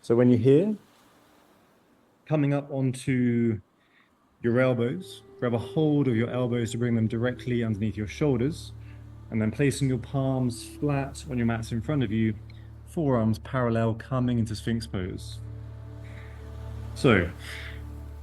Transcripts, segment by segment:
So when you're here, coming up onto your elbows, grab a hold of your elbows to bring them directly underneath your shoulders, and then placing your palms flat on your mats in front of you, forearms parallel, coming into Sphinx pose. So,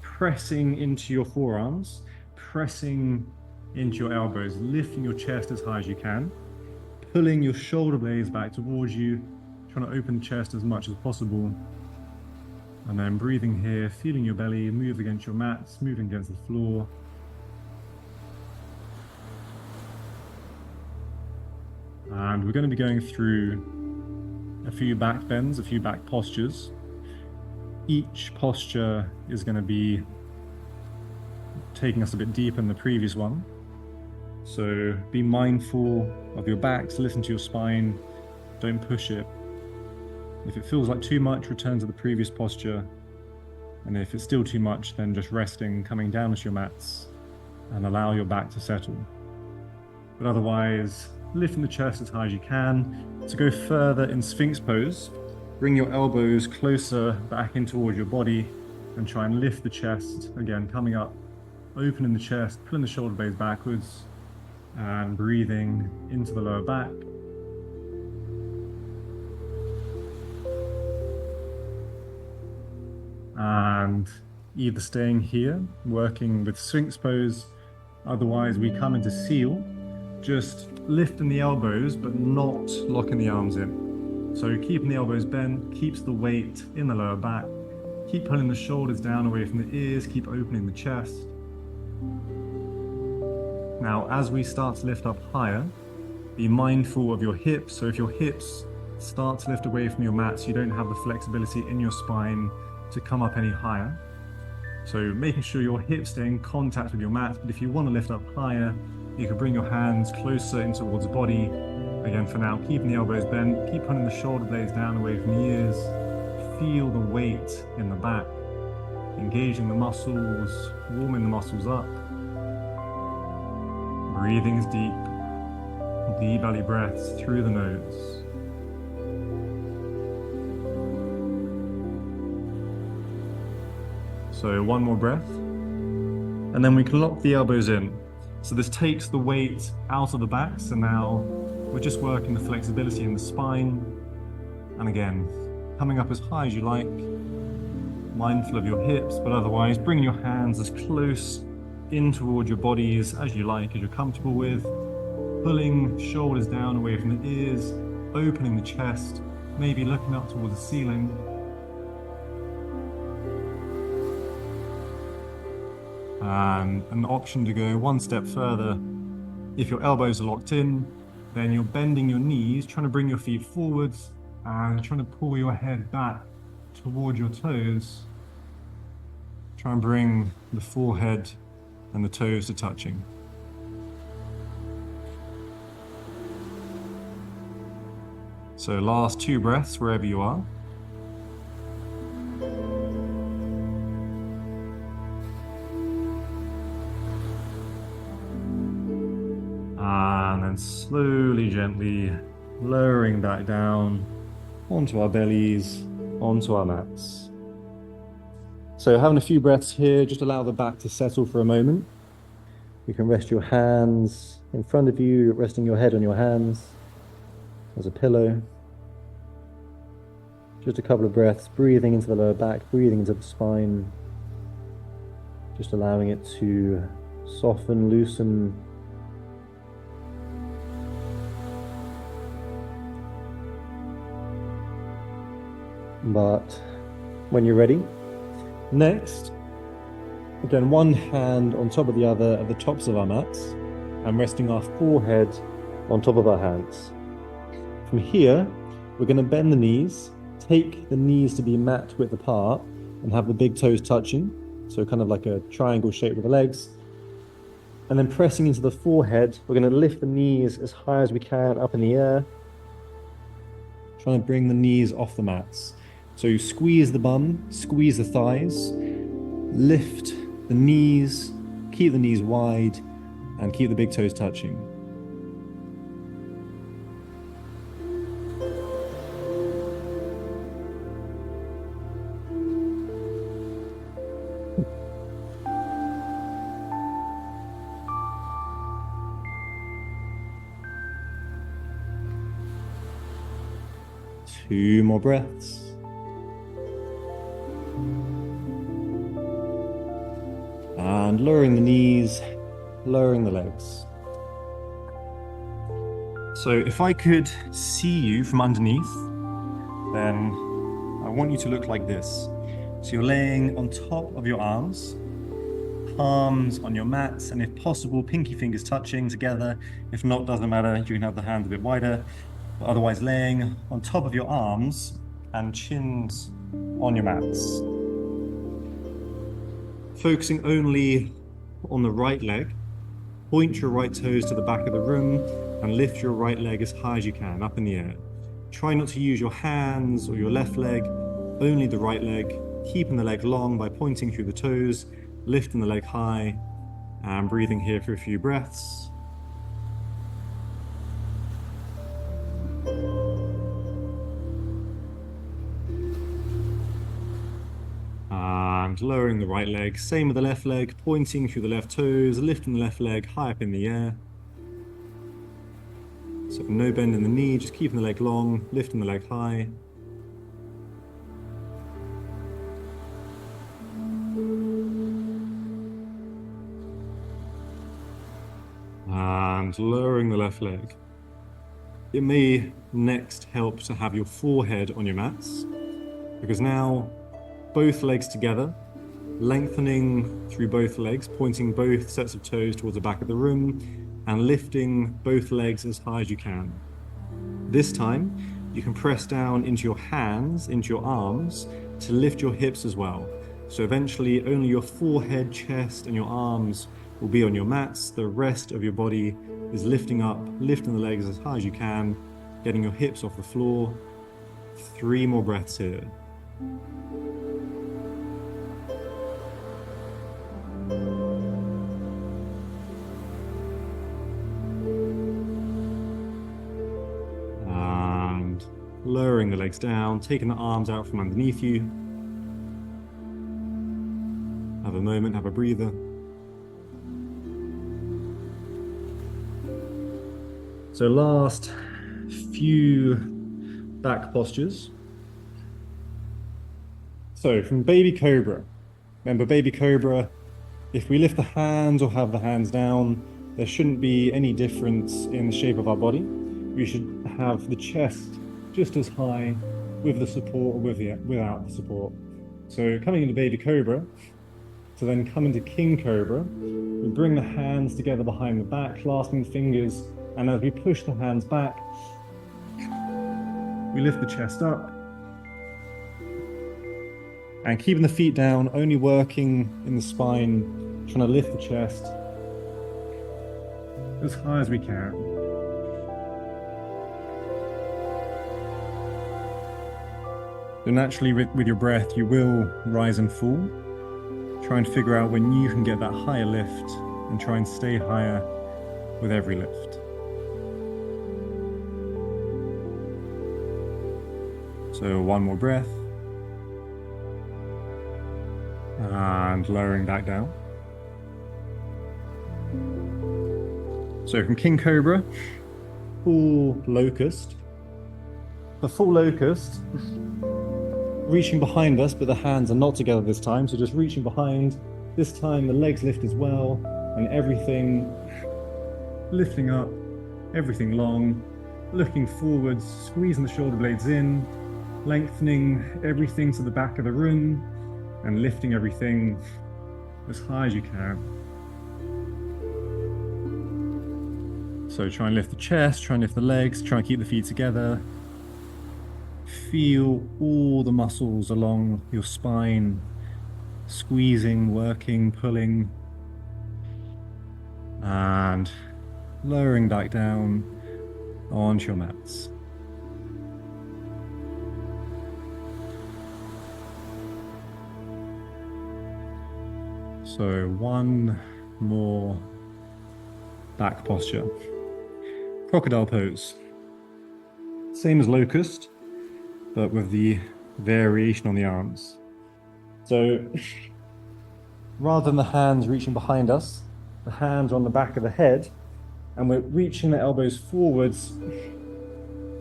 pressing into your forearms, pressing into your elbows, lifting your chest as high as you can, pulling your shoulder blades back towards you, trying to open the chest as much as possible. And then breathing here, feeling your belly move against your mats, moving against the floor. And we're going to be going through a few back bends, a few back postures. Each posture is going to be taking us a bit deeper than the previous one. So be mindful of your backs, listen to your spine, don't push it. If it feels like too much, return to the previous posture. And if it's still too much, then just resting, coming down to your mats, and allow your back to settle. But otherwise, lifting the chest as high as you can. To go further in Sphinx pose, bring your elbows closer back in towards your body and try and lift the chest. Again, coming up, opening the chest, pulling the shoulder blades backwards, and breathing into the lower back. And either staying here, working with Sphinx pose, otherwise we come into seal, just lifting the elbows, but not locking the arms in. So keeping the elbows bent, keeps the weight in the lower back, keep pulling the shoulders down away from the ears, keep opening the chest. Now, as we start to lift up higher, be mindful of your hips. So if your hips start to lift away from your mats, you don't have the flexibility in your spine to come up any higher. So making sure your hips stay in contact with your mat, but if you want to lift up higher, you can bring your hands closer in towards the body. Again, for now, keeping the elbows bent, keep pulling the shoulder blades down away from the ears. Feel the weight in the back, engaging the muscles, warming the muscles up. Breathing is deep belly breaths through the nose. So one more breath, and then we can lock the elbows in. So this takes the weight out of the back, so now we're just working the flexibility in the spine. And again, coming up as high as you like, mindful of your hips, but otherwise bringing your hands as close in toward your bodies as you like, as you're comfortable with, pulling shoulders down away from the ears, opening the chest, maybe looking up towards the ceiling. And an option to go one step further. If your elbows are locked in, then you're bending your knees, trying to bring your feet forwards and trying to pull your head back toward your toes. Try and bring the forehead and the toes to touching. So last 2 breaths wherever you are. And then slowly, gently lowering back down onto our bellies, onto our mats. So having a few breaths here, just allow the back to settle for a moment. You can rest your hands in front of you, resting your head on your hands as a pillow. Just a couple of breaths, breathing into the lower back, breathing into the spine. Just allowing it to soften, loosen. But when you're ready, next, again, one hand on top of the other at the tops of our mats and resting our forehead on top of our hands. From here, we're going to bend the knees, take the knees to be mat width apart and have the big toes touching. So kind of like a triangle shape with the legs. And then pressing into the forehead, we're going to lift the knees as high as we can up in the air. Trying to bring the knees off the mats. So you squeeze the bum, squeeze the thighs, lift the knees, keep the knees wide, and keep the big toes touching. 2 more breaths. And lowering the knees, lowering the legs. So if I could see you from underneath, then I want you to look like this. So you're laying on top of your arms, palms on your mats, and if possible, pinky fingers touching together. If not, doesn't matter, you can have the hands a bit wider. But otherwise laying on top of your arms and chins on your mats. Focusing only on the right leg, point your right toes to the back of the room and lift your right leg as high as you can, up in the air. Try not to use your hands or your left leg, only the right leg, keeping the leg long by pointing through the toes, lifting the leg high, and breathing here for a few breaths. And lowering the right leg, same with the left leg, pointing through the left toes, lifting the left leg high up in the air. So no bend in the knee, just keeping the leg long, lifting the leg high. And lowering the left leg. It may next help to have your forehead on your mats, because now both legs together, lengthening through both legs, pointing both sets of toes towards the back of the room, and lifting both legs as high as you can. This time, you can press down into your hands, into your arms, to lift your hips as well. So eventually, only your forehead, chest, and your arms will be on your mats. The rest of your body is lifting up, lifting the legs as high as you can, getting your hips off the floor. 3 more breaths here. And lowering the legs down, taking the arms out from underneath you. Have a moment, have a breather. So last few back postures. So from baby cobra, remember baby cobra, if we lift the hands or have the hands down, there shouldn't be any difference in the shape of our body. We should have the chest just as high with the support or without the support. So coming into baby cobra, to then come into king cobra, we bring the hands together behind the back, clasping the fingers, and as we push the hands back, we lift the chest up. And keeping the feet down, only working in the spine, trying to lift the chest as high as we can. So naturally, with your breath, you will rise and fall. Try and figure out when you can get that higher lift and try and stay higher with every lift. So 1 more breath. And lowering back down. So from king cobra, full locust. The full locust, reaching behind us, but the hands are not together this time. So just reaching behind. This time the legs lift as well, and everything lifting up, everything long, looking forwards, squeezing the shoulder blades in, lengthening everything to the back of the room, and lifting everything as high as you can. So try and lift the chest, try and lift the legs, try and keep the feet together. Feel all the muscles along your spine, squeezing, working, pulling, and lowering back down onto your mats. So 1 more back posture. Crocodile pose. Same as locust, but with the variation on the arms. So rather than the hands reaching behind us, the hands are on the back of the head, and we're reaching the elbows forwards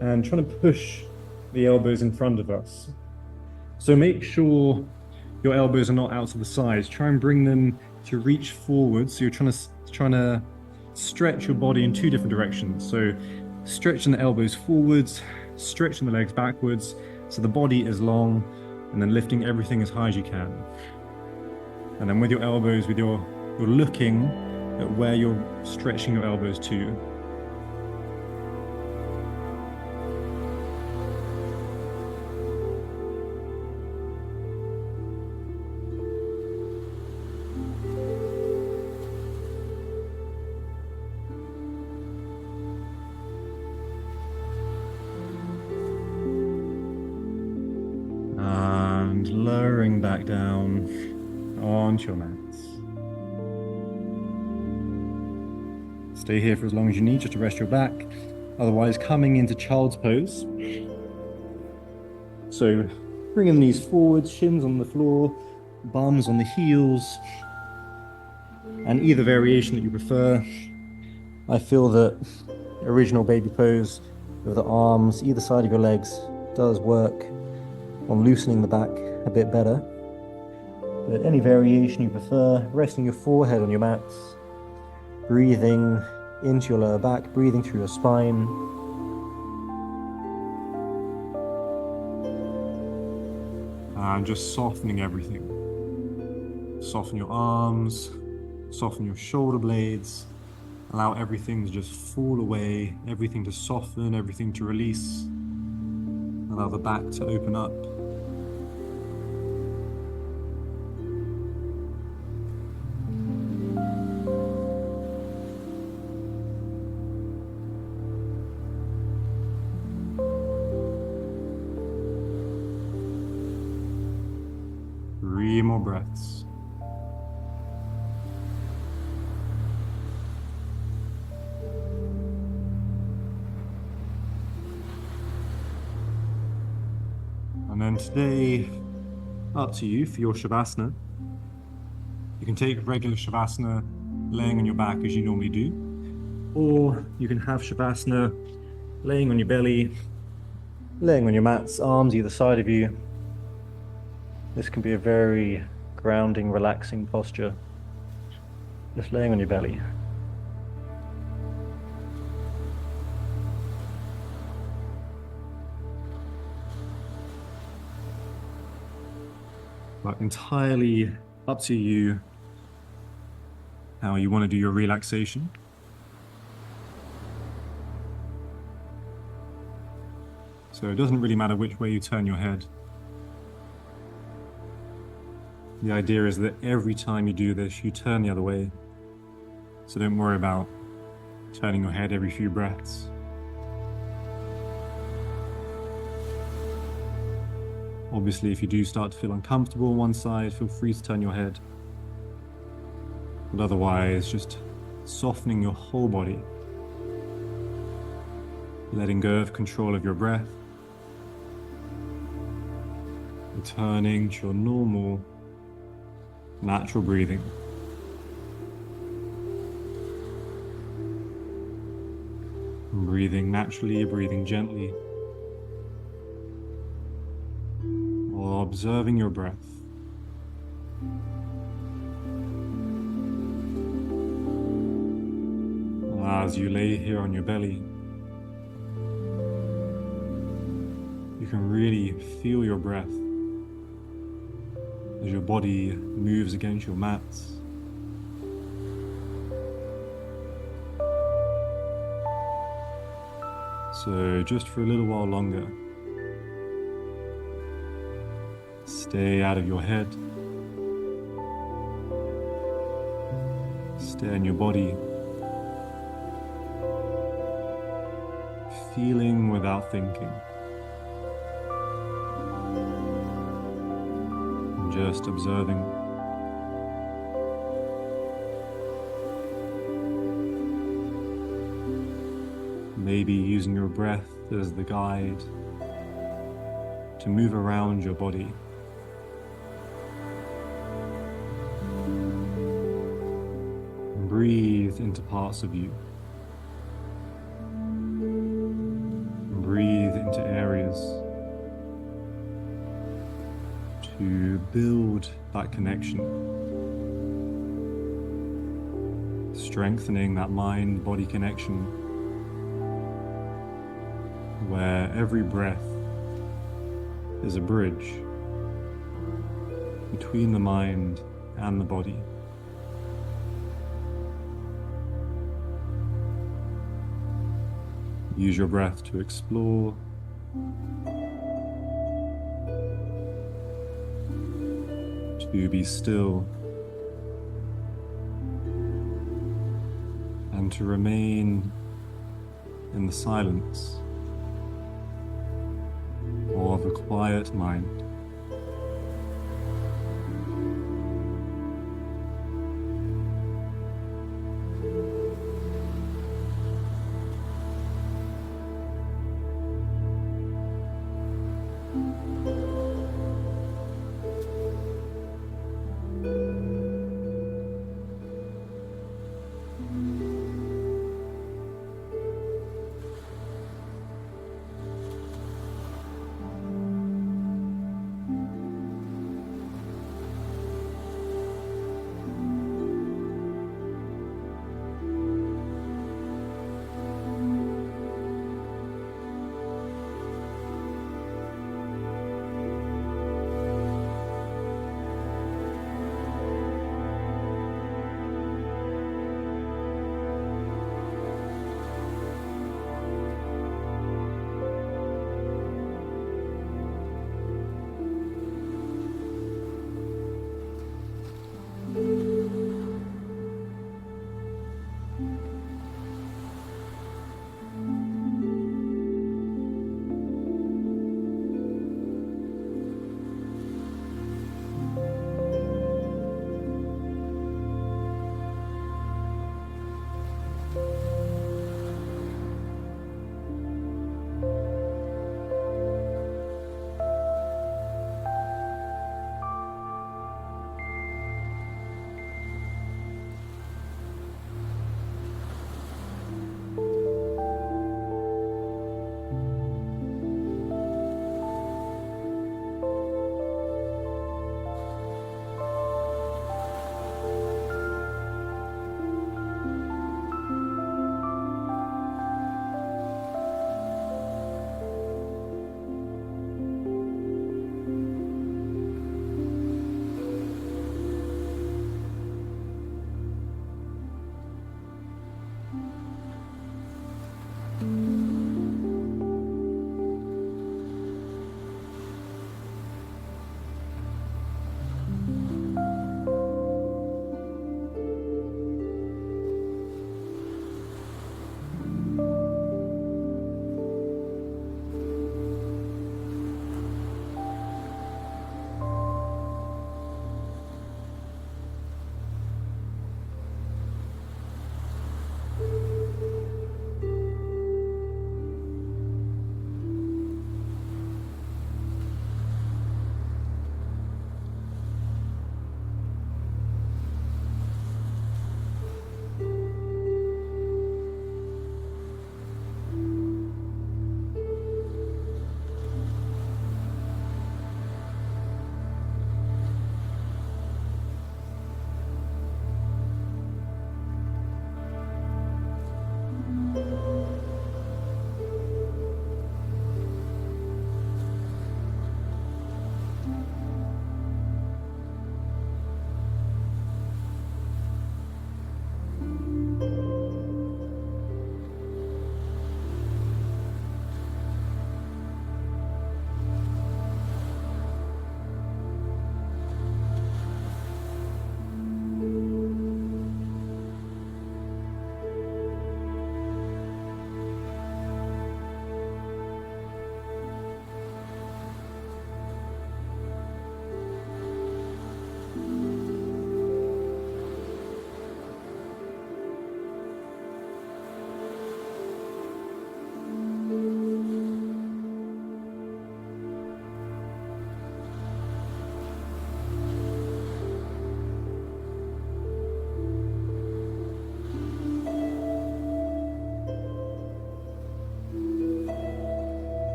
and trying to push the elbows in front of us. So make sure your elbows are not out to the sides. Try and bring them to reach forward. So you're trying to stretch your body in two different directions. So stretching the elbows forwards, stretching the legs backwards, so the body is long, and then lifting everything as high as you can. And then with your elbows, you're looking at where you're stretching your elbows to. And lowering back down onto your mats. Stay here for as long as you need just to rest your back. Otherwise, coming into child's pose. So bringing the knees forward, shins on the floor, bums on the heels, and either variation that you prefer. I feel that original baby pose with the arms either side of your legs does work on loosening the back a bit better. But any variation you prefer, resting your forehead on your mats, breathing into your lower back, breathing through your spine. And just softening everything. Soften your arms, soften your shoulder blades. Allow everything to just fall away, everything to soften, everything to release. Allow the back to open up. Three more breaths. And then today, up to you for your Shavasana. You can take regular Shavasana laying on your back as you normally do, or you can have Shavasana laying on your belly, laying on your mats, arms either side of you. This can be a very grounding, relaxing posture, just laying on your belly. But entirely up to you how you want to do your relaxation. So it doesn't really matter which way you turn your head. The idea is that every time you do this, you turn the other way. So don't worry about turning your head every few breaths. Obviously, if you do start to feel uncomfortable on one side, feel free to turn your head. But otherwise, just softening your whole body. Letting go of control of your breath. Returning to your normal, natural breathing. Breathing naturally, breathing gently. While observing your breath. As you lay here on your belly, you can really feel your breath as your body moves against your mats. So just for a little while longer, stay out of your head. Stay in your body. Feeling without thinking. And just observing. Maybe using your breath as the guide to move around your body. And breathe into parts of you. And breathe into areas. to build that connection, strengthening that mind-body connection, where every breath is a bridge between the mind and the body. Use your breath to explore, to be still, and to remain in the silence of a quiet mind.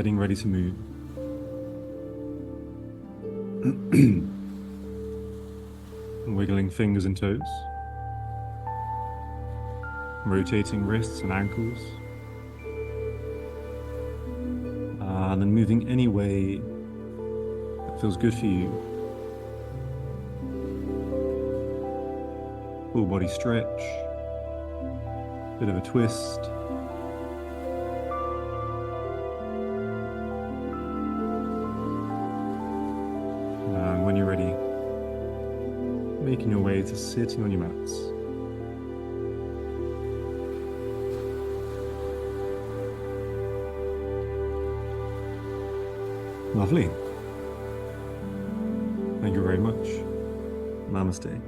getting ready to move. Wiggling fingers and toes, rotating wrists and ankles, and then moving any way that feels good for you. Full body stretch, bit of a twist. And when you're ready, making your way to sitting on your mats. Lovely. Thank you very much. Namaste.